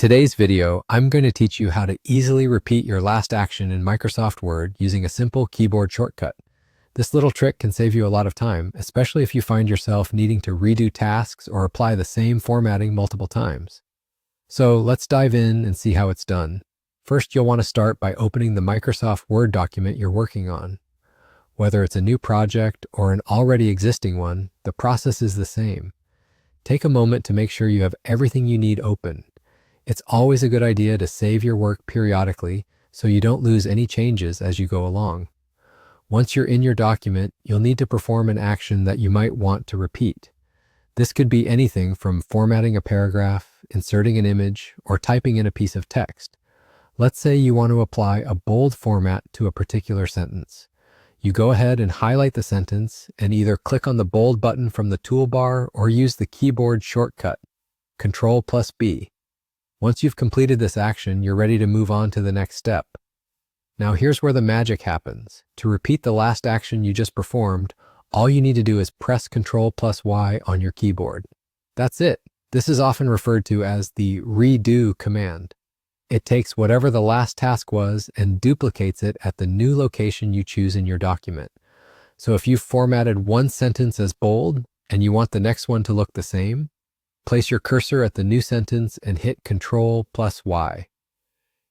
today's video, I'm going to teach you how to easily repeat your last action in Microsoft Word using a simple keyboard shortcut. This little trick can save you a lot of time, especially if you find yourself needing to redo tasks or apply the same formatting multiple times. So let's dive in and see how it's done. First, you'll want to start by opening the Microsoft Word document you're working on. Whether it's a new project or an already existing one, the process is the same. Take a moment to make sure you have everything you need open. It's always a good idea to save your work periodically so you don't lose any changes as you go along. Once you're in your document, you'll need to perform an action that you might want to repeat. This could be anything from formatting a paragraph, inserting an image, or typing in a piece of text. Let's say you want to apply a bold format to a particular sentence. You go ahead and highlight the sentence and either click on the bold button from the toolbar or use the keyboard shortcut, Ctrl+B. Once you've completed this action, you're ready to move on to the next step. Now here's where the magic happens. To repeat the last action you just performed, all you need to do is press Ctrl+Y on your keyboard. That's it. This is often referred to as the redo command. It takes whatever the last task was and duplicates it at the new location you choose in your document. So if you've formatted one sentence as bold and you want the next one to look the same, place your cursor at the new sentence and hit Ctrl+Y.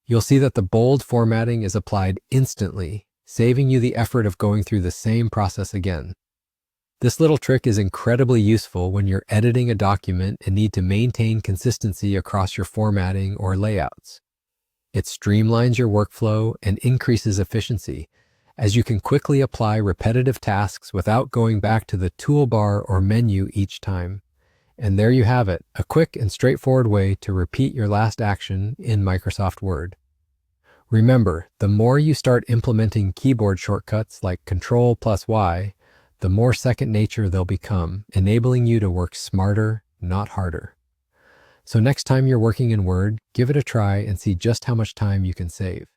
You'll see that the bold formatting is applied instantly, saving you the effort of going through the same process again. This little trick is incredibly useful when you're editing a document and need to maintain consistency across your formatting or layouts. It streamlines your workflow and increases efficiency, as you can quickly apply repetitive tasks without going back to the toolbar or menu each time. And there you have it, a quick and straightforward way to repeat your last action in Microsoft Word. Remember, the more you start implementing keyboard shortcuts like Ctrl+Y, the more second nature they'll become, enabling you to work smarter, not harder. So next time you're working in Word, give it a try and see just how much time you can save.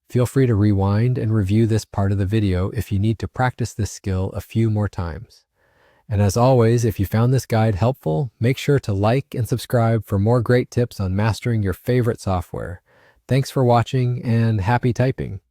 Feel free to rewind and review this part of the video if you need to practice this skill a few more times. And as always, if you found this guide helpful, make sure to like and subscribe for more great tips on mastering your favorite software. Thanks for watching and happy typing.